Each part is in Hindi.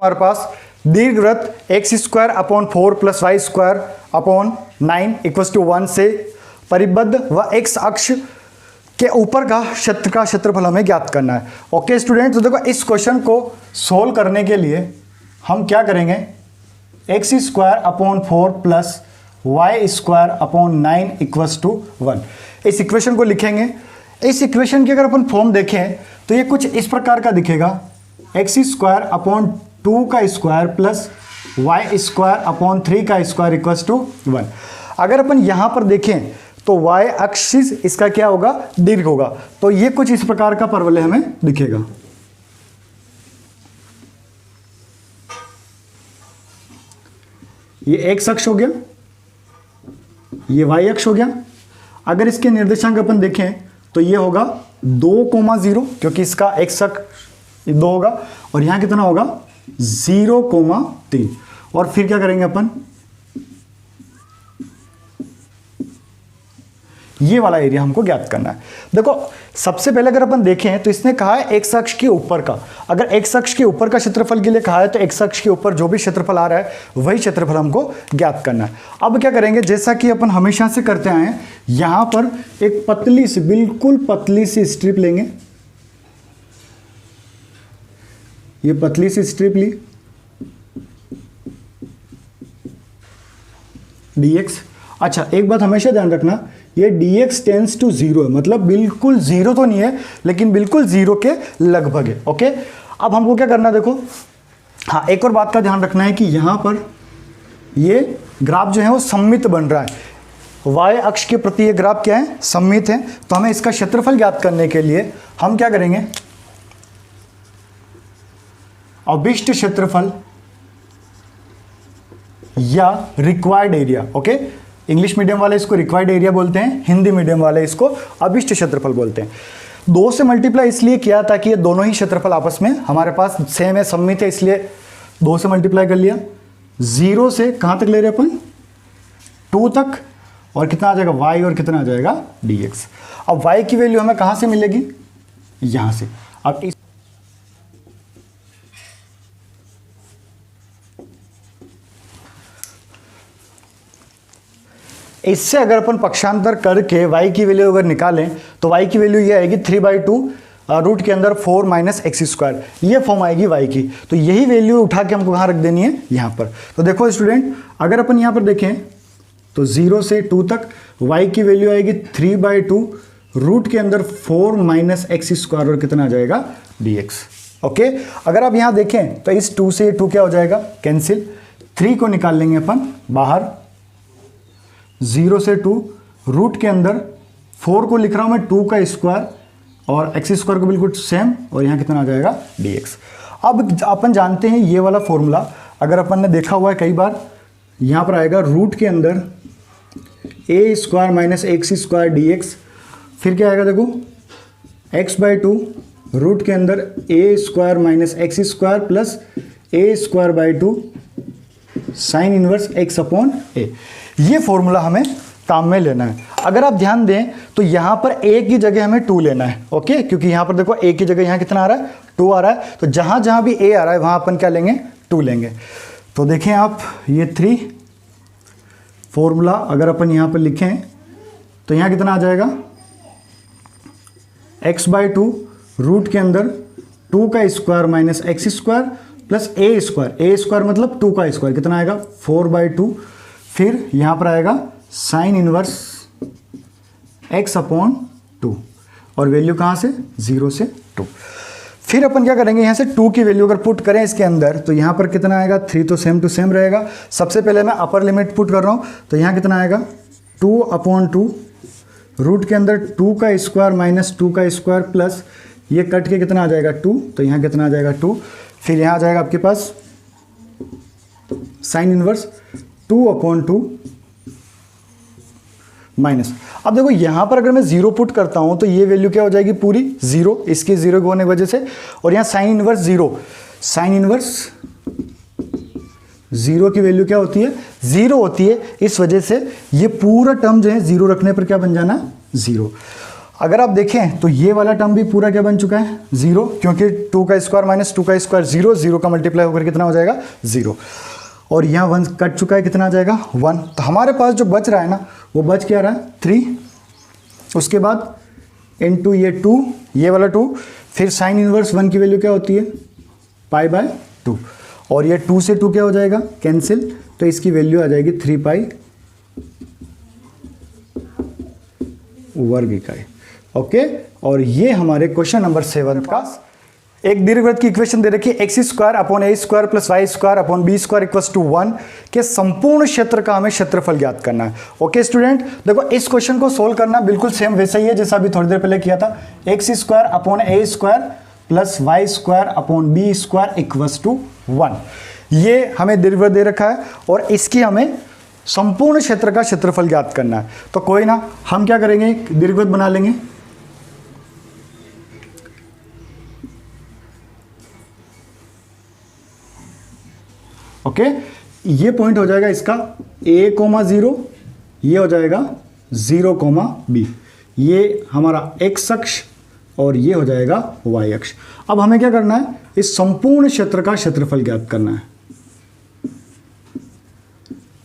हमारे पास दीर्घवृत्त x square upon 4 plus y square upon 9 equal to 1 से परिबद्ध व एक्स अक्ष के ऊपर का क्षेत्रफल हमें ज्ञात करना है। ओके स्टूडेंट, तो देखो इस क्वेश्चन को सोल्व करने के लिए हम क्या करेंगे, x square upon 4 plus y square upon 9 equal to 1 इस इक्वेशन को लिखेंगे। इस इक्वेशन की अगर अपन फॉर्म देखें तो ये कुछ इस प्रकार का दिखेगा, एक्स स्क्वायर अपॉन 2 का square plus y square upon 3 का स्क्वायर इक्वल टू 1। अगर अपन यहाँ पर देखें तो वाई एक्सिस इसका क्या होगा, दीर्घ होगा, तो ये कुछ इस प्रकार का परवलय हमें दिखेगा। ये एक्स अक्ष हो गया, ये वाई अक्ष हो गया। अगर इसके निर्देशांक अपन देखें तो ये होगा 2,0 क्योंकि इसका एक्स अक्ष 2 होगा और यहां कितना होगा 0,3। और फिर क्या करेंगे अपन, ये वाला एरिया हमको ज्ञात करना है। देखो सबसे पहले अगर अपन देखें तो इसने कहा है एक्स अक्ष के ऊपर का, अगर एक्स अक्ष के ऊपर का क्षेत्रफल के लिए कहा है तो एक्स अक्ष के ऊपर जो भी क्षेत्रफल आ रहा है वही क्षेत्रफल हमको ज्ञात करना है। अब क्या करेंगे, जैसा कि अपन हमेशा से करते आए हैं, यहां पर एक पतली सी, बिल्कुल पतली सी स्ट्रिप लेंगे। ये पतली सी स्ट्रिप ली dx। अच्छा एक बात हमेशा ध्यान रखना, ये dx टेंस टू 0 है, मतलब बिल्कुल 0 तो नहीं है लेकिन बिल्कुल 0 के लगभग है। ओके, अब हमको क्या करना है, देखो हाँ एक और बात का ध्यान रखना है कि यहां पर ये ग्राफ जो है वो सममित बन रहा है, y अक्ष के प्रति ये ग्राफ क्या है, सममित है। तो हमें इसका क्षेत्रफल ज्ञात करने के लिए हम क्या करेंगे, अभिष्ट क्षेत्रफल या required area. Okay, English medium वाले इसको रिक्वायर्ड एरिया बोलते हैं, हिंदी मीडियम वाले इसको अभिष्ट क्षेत्रफल बोलते हैं। 2 से मल्टीप्लाई इसलिए किया ताकि ये दोनों ही क्षेत्रफल आपस में हमारे पास सेम है, सममित है, इसलिए 2 से मल्टीप्लाई कर लिया। 0 से कहां तक ले रहे अपन, 2 तक, और कितना आ जाएगा y और कितना आ जाएगा dx। अब y की वैल्यू हमें कहां से मिलेगी, यहां से। अब इस इससे अगर अपन पक्षांतर करके y की वैल्यू अगर निकालें तो y की वैल्यू ये आएगी 3/2 रूट के अंदर 4 माइनस एक्स स्क्वायर, ये फॉर्म आएगी y की। तो यही वैल्यू उठा के हमको कहाँ रख देनी है, यहाँ पर। तो देखो स्टूडेंट, अगर अपन यहाँ पर देखें तो 0 से 2 तक y की वैल्यू आएगी 3/2 रूट के अंदर 4 माइनस एक्स स्क्वायर और कितना आ जाएगा dx। ओके, अगर आप यहाँ देखें तो इस 2 से 2 क्या हो जाएगा, कैंसिल। 3 को निकाल लेंगे अपन बाहर, 0 से 2 रूट के अंदर 4 को लिख रहा हूं मैं 2 का स्क्वायर और एक्स स्क्वायर को बिल्कुल सेम, और यहाँ कितना आ जाएगा dx। अब अपन जानते हैं ये वाला फॉर्मूला, अगर अपन ने देखा हुआ है कई बार, यहाँ पर आएगा रूट के अंदर a square minus x square dx, फिर क्या आएगा देखो x/2 रूट के अंदर a square minus x square plus a²/2 sign inverse x upon a। ये फॉर्मूला हमें काम में लेना है। अगर आप ध्यान दें तो यहाँ पर a की जगह हमें 2 लेना है। ओके, क्योंकि यहाँ पर देखो a की जगह यहाँ कितना आ रहा है, 2 आ रहा है, तो जहाँ जहाँ भी a आ रहा है वहाँ अपन क्या लेंगे, 2 लेंगे। तो देखें आप, ये 3 फॉर्मूला अगर अपन यहाँ पर लिखें तो यहाँ कितना आ जाएगा, x/2 रूट के अंदर 2 का square minus x square plus a square मतलब 2 का स्क्वायर, कितना आएगा 4/2, फिर यहाँ पर आएगा साइन इनवर्स x अपॉन 2, और वैल्यू कहाँ से, 0 से 2। फिर अपन क्या करेंगे, यहाँ से 2 की वैल्यू अगर पुट करें इसके अंदर तो यहाँ पर कितना आएगा, 3 तो सेम टू सेम रहेगा। सबसे पहले मैं अपर लिमिट पुट कर रहा हूँ, तो यहाँ कितना आएगा 2/2 रूट के अंदर 2 का स्क्वायर माइनस 2 का स्क्वायर प्लस ये कट के कितना आ जाएगा 2, तो यहाँ कितना आ जाएगा 2। फिर यहाँ आ जाएगा आपके पास साइन इनवर्स 2/2 माइनस। अब देखो यहाँ पर अगर मैं 0 पुट करता हूँ तो ये वैल्यू क्या हो जाएगी, पूरी 0, इसके 0 होने की वजह से, और यहाँ साइन इनवर्स 0, साइन इनवर्स 0 की वैल्यू क्या होती है, 0 होती है, इस वजह से ये पूरा टर्म जो है 0 रखने पर क्या बन जाना, 0। अगर आप देखें तो ये वाला टर्म भी पूरा क्या बन चुका है, 0, क्योंकि 2 का स्क्वायर माइनस 2 का स्क्वायर 0, 0 का मल्टीप्लाई होकर कितना हो जाएगा 0, और यहाँ 1 कट चुका है, कितना आ जाएगा 1। तो हमारे पास जो बच रहा है ना वो बच क्या रहा है 3, उसके बाद इनटू ये 2, ये वाला 2, फिर साइन इनवर्स 1 की वैल्यू क्या होती है पाई बाय 2, और ये 2 से 2 क्या हो जाएगा कैंसिल, तो इसकी वैल्यू आ जाएगी 3 पाई वर्ग इकाई। ओके, और ये हमारे क्वेश्चन नंबर 7 का एक दीर्घवृत्त की इक्वेशन दे रखी है, x square upon a square plus y square upon b square equals to 1 के संपूर्ण क्षेत्र का हमें क्षेत्रफल ज्ञात करना है। ओके स्टूडेंट, देखो इस क्वेश्चन को सोल्व करना बिल्कुल सेम वैसा ही है जैसा अभी थोड़ी देर पहले किया था, x square upon a square plus y square upon b square equals to 1। ये हमें दीर्घवृत्त दे रखा है और इसकी हमें संपूर्ण क्षेत्र का क्षेत्रफल ज्ञात करना है। तो कोई ना, हम क्या करेंगे, दीर्घवृत्त बना लेंगे। ओके, ये पॉइंट हो जाएगा इसका a,0, ये हो जाएगा 0,b, ये हमारा x अक्ष और ये हो जाएगा y अक्ष। अब हमें क्या करना है, इस संपूर्ण क्षेत्र का क्षेत्रफल ज्ञात करना है,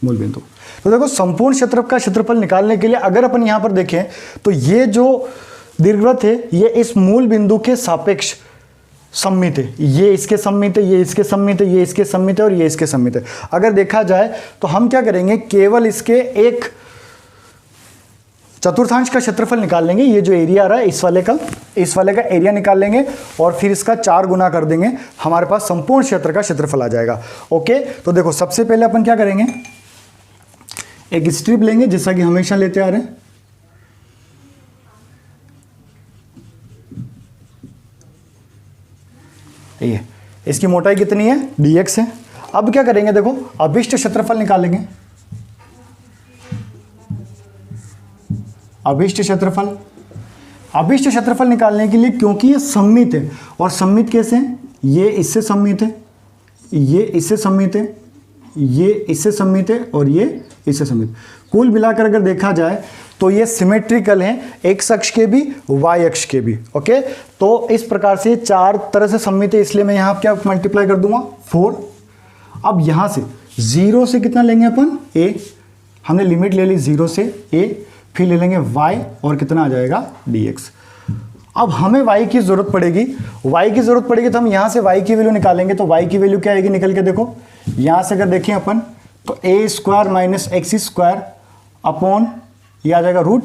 मूल बिंदु। तो देखो संपूर्ण क्षेत्र का क्षेत्रफल निकालने के लिए अगर अपन यहां पर देखें तो ये जो दीर्घवृत्त है ये इस मूल बिंदु के सापेक्ष सममित है, ये इसके सममित है, ये इसके सममित है, ये इसके सममित है और ये इसके सममित है। अगर देखा जाए तो हम क्या करेंगे, केवल इसके एक चतुर्थांश का क्षेत्रफल निकाल लेंगे, ये जो एरिया आ रहा है इस वाले का एरिया निकाल लेंगे और फिर इसका 4 गुना कर देंगे, हमारे पास संपूर्ण क्षेत्र का क्षेत्रफल आ जाएगा। ओके, तो देखो सबसे पहले अपन क्या करेंगे, एक स्ट्रिप लेंगे जैसा कि हमेशा लेते आ रहे हैं, ये इसकी मोटाई कितनी है dx है। अब क्या करेंगे, देखो अभिष्ट क्षेत्रफल निकालेंगे, अभिष्ट क्षेत्रफल निकालने के लिए, क्योंकि ये सममित है, और सममित कैसे है, ये इससे सममित है, ये इससे सममित है, ये इससे सममित है और ये इससे सममित। कुल मिलाकर अगर देखा जाए तो ये सिमेट्रिकल हैं, एक्स अक्ष के भी वाई अक्ष के भी। ओके, तो इस प्रकार से 4 तरह से सममित है, इसलिए मैं यहाँ क्या मल्टीप्लाई कर दूंगा 4। अब यहाँ से 0 से कितना लेंगे अपन a, हमने लिमिट ले ली 0 से a, फिर ले लेंगे y और कितना आ जाएगा dx। अब हमें y की जरूरत पड़ेगी, तो हम यहाँ से y की वैल्यू निकालेंगे। तो y की वैल्यू क्या आएगी निकल के, देखो यहाँ से अगर देखें अपन तो a square minus x square upon ये आ जाएगा रूट,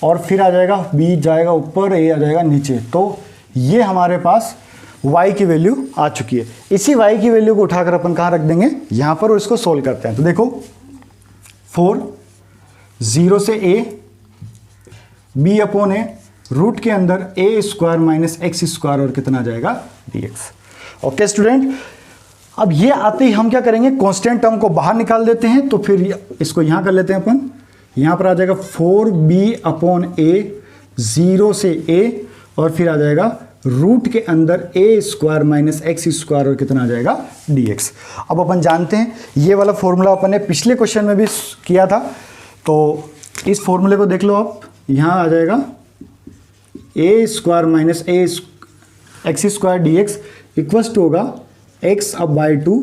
और फिर आ जाएगा b जाएगा ऊपर, a आ जाएगा नीचे। तो ये हमारे पास y की वैल्यू आ चुकी है। इसी y की वैल्यू को उठाकर अपन कहाँ रख देंगे, यहाँ पर, और इसको सोल्व करते हैं। तो देखो 4, 0 से a, b upon a, root के अंदर a square minus x square और कितना आ जाएगा dx। ओके स्टूडेंट, अब ये आते ही हम क्या करेंगे, कांस्टेंट टर्म को बाहर निकाल देते हैं। तो फिर इसको यहाँ कर लेते हैं अपन, यहाँ पर आ जाएगा 4b अपॉन a, 0 से a, और फिर आ जाएगा रूट के अंदर a square minus x square और कितना आ जाएगा dx। अब अपन जानते हैं ये वाला फॉर्मूला अपन ने पिछले क्वेश्चन में भी किया था, तो इस फॉर्मूले को देख लो आप, यहाँ आ जाएगा a square minus x square dx equals to होगा x अब बाई 2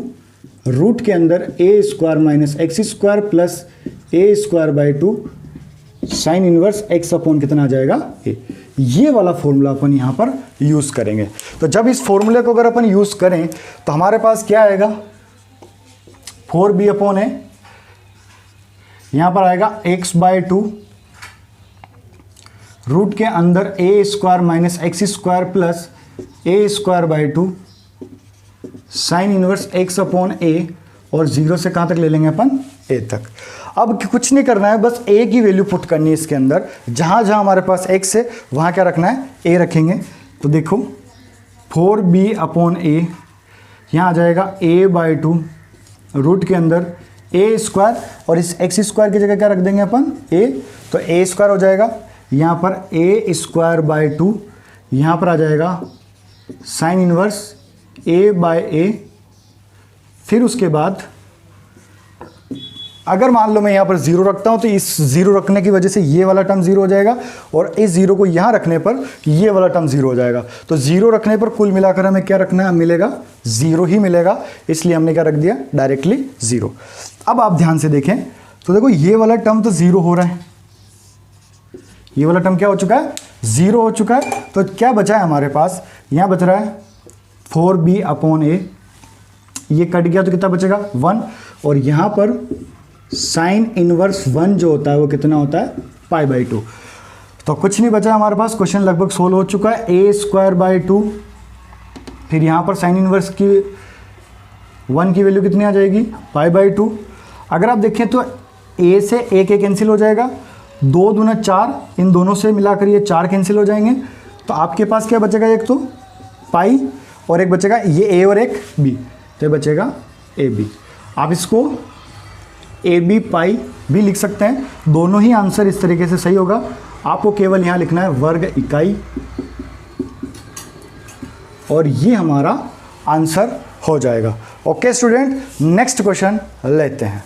रूट के अंदर a square minus x square plus a square by 2 sine inverse x upon कितना आ जाएगा a। ये वाला फॉर्मूला अपन यहाँ पर यूज़ करेंगे। तो जब इस फॉर्मूले को अगर अपन यूज़ करें तो हमारे पास क्या आएगा, 4b अपॉन a, यहाँ पर आएगा x बाई 2 रूट के अंदर a square minus x square plus a square by 2 sine inverse x upon a, और 0 से कहाँ तक ले लेंगे अपन a तक। अब कुछ नहीं करना है, बस a की वैल्यू पुट करनी है इसके अंदर, जहाँ जहाँ हमारे पास x है वहाँ क्या रखना है a रखेंगे। तो देखो 4b अपॉन a, यहाँ आ जाएगा a बाई 2 रूट के अंदर a स्क्वायर, और इस x स्क्वायर की जगह क्या रख देंगे अपन a, तो a स्क्वायर हो जाएगा, यहाँ पर a स्क्वायर बाई 2, यहाँ पर आ जाएगा sine inverse a by a, फिर उसके बाद अगर मान लो मैं यहाँ पर 0 रखता हूँ तो इस 0 रखने की वजह से ये वाला टर्म 0 हो जाएगा, और इस 0 को यहाँ रखने पर ये वाला टर्म 0 हो जाएगा। तो 0 रखने पर कुल मिलाकर हमें क्या रखना है, मिलेगा 0 ही मिलेगा, इसलिए हमने क्या रख दिया, डायरेक्टली 0। अब आप ध्यान से देखें तो देखो ये वाला टर्म तो 0 हो रहा है, ये वाला टर्म क्या हो चुका है, 0 हो चुका है। तो क्या बचा है हमारे पास, यहाँ बच रहा है 4b/a, ये कट गया तो कितना बचेगा 1, और यहाँ पर साइन इनवर्स 1 जो होता है वो कितना होता है, π/2। तो कुछ नहीं बचा हमारे पास, क्वेश्चन लगभग सोल्व हो चुका है। a²/2, फिर यहाँ पर साइन इनवर्स की 1 की वैल्यू कितनी आ जाएगी, π/2। अगर आप देखें तो a से a कैंसिल हो जाएगा, 2 दूना 4, इन दोनों से मिलाकर ये 4 कैंसिल हो जाएंगे, तो आपके पास क्या बचेगा, एक तो पाई और एक बचेगा ये a और एक b, तो ये बचेगा ab। आप इसको ab पाई भी लिख सकते हैं, दोनों ही आंसर इस तरीके से सही होगा। आपको केवल यहाँ लिखना है वर्ग इकाई, और ये हमारा आंसर हो जाएगा। ओके स्टूडेंट, नेक्स्ट क्वेश्चन लेते हैं।